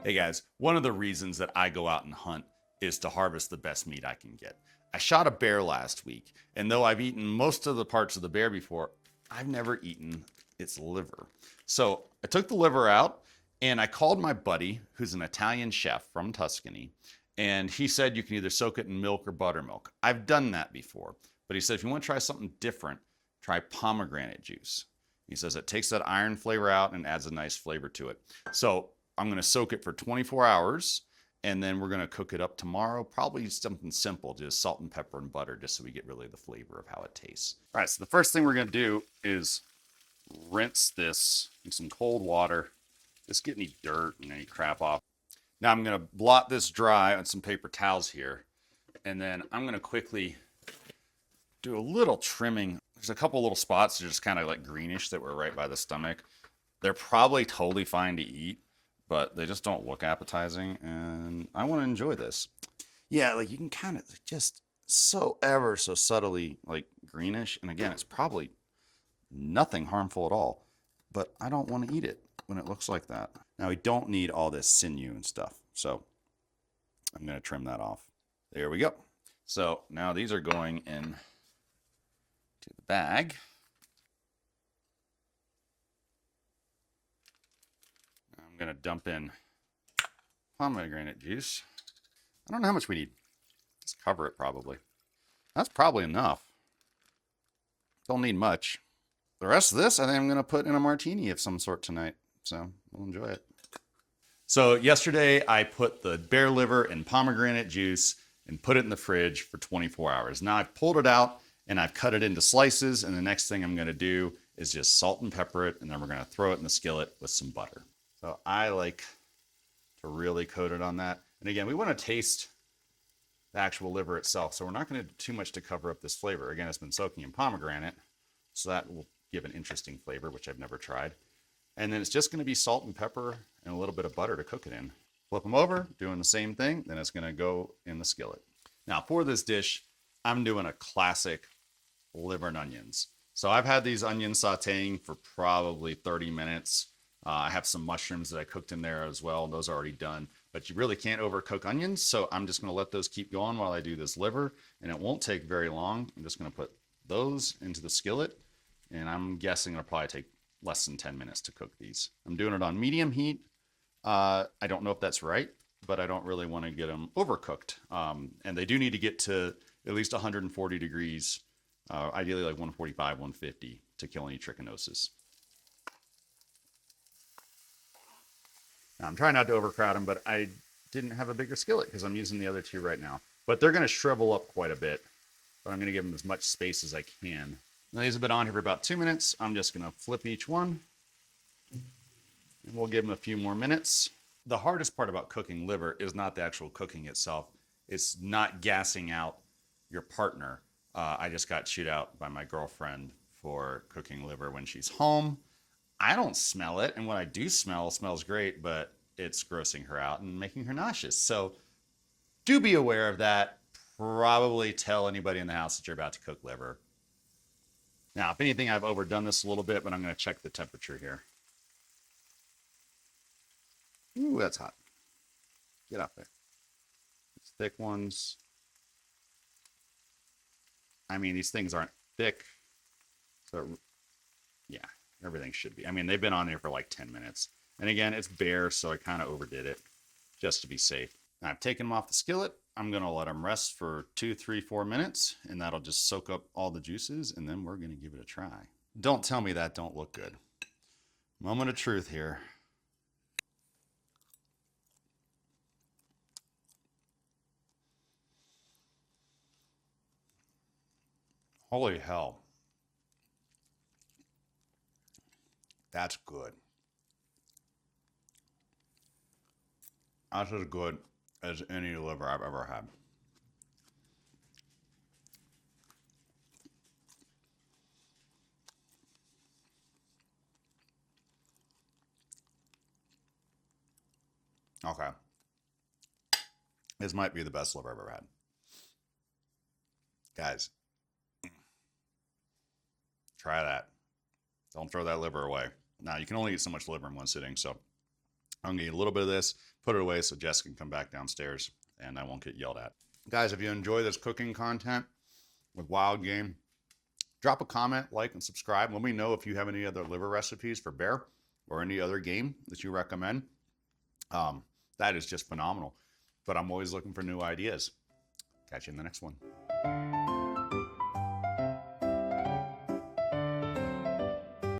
Hey guys, one of the reasons that I go out and hunt is to harvest the best meat I can get. I shot a bear last week, and though I've eaten most of the parts of the bear before, I've never eaten its liver. So I took the liver out and I called my buddy, who's an Italian chef from Tuscany, and he said you can either soak it in milk or buttermilk. I've done that before, but he said if you want to try something different, try pomegranate juice. He says it takes that iron flavor out and adds a nice flavor to it. So I'm going to soak it for 24 hours and then we're going to cook it up tomorrow. Probably something simple, just salt and pepper and butter, just so we get really the flavor of how it tastes. All right, so the first thing we're going to do is rinse this in some cold water. Just get any dirt and any crap off. Now I'm going to blot this dry on some paper towels here. And then I'm going to quickly do a little trimming. There's a couple little spots that are just kind of like greenish that were right by the stomach. They're probably totally fine to eat, but they just don't look appetizing, and I want to enjoy this. Yeah, like you can kind of just so ever so subtly like greenish, and again, it's probably nothing harmful at all, but I don't want to eat it when it looks like that. Now we don't need all this sinew and stuff, so I'm going to trim that off. There we go. So now these are going in to the bag. I'm going to dump in pomegranate juice. I don't know how much we need. Just cover it probably. That's probably enough. Don't need much. The rest of this I think I'm going to put in a martini of some sort tonight. So we'll enjoy it. So yesterday I put the bear liver in pomegranate juice and put it in the fridge for 24 hours. Now I've pulled it out and I've cut it into slices, and the next thing I'm going to do is just salt and pepper it, and then we're going to throw it in the skillet with some butter. So I like to really coat it on that. And again, we want to taste the actual liver itself, so we're not going to do too much to cover up this flavor. Again, it's been soaking in pomegranate, so that will give an interesting flavor, which I've never tried. And then it's just going to be salt and pepper and a little bit of butter to cook it in. Flip them over, doing the same thing, then it's going to go in the skillet. Now for this dish, I'm doing a classic liver and onions. So I've had these onions sauteing for probably 30 minutes. I have some mushrooms that I cooked in there as well. Those are already done, but you really can't overcook onions. So I'm just going to let those keep going while I do this liver, and it won't take very long. I'm just going to put those into the skillet, and I'm guessing it'll probably take less than 10 minutes to cook these. I'm doing it on medium heat. I don't know if that's right, but I don't really want to get them overcooked. And they do need to get to at least 140 degrees, ideally like 145, 150 to kill any trichinosis. Now, I'm trying not to overcrowd them, but I didn't have a bigger skillet because I'm using the other two right now. But they're going to shrivel up quite a bit, but I'm going to give them as much space as I can. Now, these have been on here for about 2 minutes. I'm just going to flip each one, and we'll give them a few more minutes. The hardest part about cooking liver is not the actual cooking itself. It's not gassing out your partner. I just got chewed out by my girlfriend for cooking liver when she's home. I don't smell it, and what I do smell smells great, but it's grossing her out and making her nauseous. So do be aware of that. Probably tell anybody in the house that you're about to cook liver. Now, if anything, I've overdone this a little bit, but I'm going to check the temperature here. Ooh, that's hot. Get out there. It's thick ones. I mean, these things aren't thick, so yeah. Everything should be. I mean, they've been on here for like 10 minutes. And again, it's bare, so I kind of overdid it just to be safe. Now, I've taken them off the skillet. I'm going to let them rest for 2, 3, 4 minutes, and that'll just soak up all the juices, and then we're going to give it a try. Don't tell me that don't look good. Moment of truth here. Holy hell. That's good. That's as good as any liver I've ever had. Okay. This might be the best liver I've ever had. Guys, try that. Don't throw that liver away. Now, you can only eat so much liver in one sitting, so I'm going to eat a little bit of this, put it away so Jess can come back downstairs and I won't get yelled at. Guys, if you enjoy this cooking content with wild game, drop a comment, like, and subscribe. Let me know if you have any other liver recipes for bear or any other game that you recommend. That is just phenomenal. But I'm always looking for new ideas. Catch you in the next one.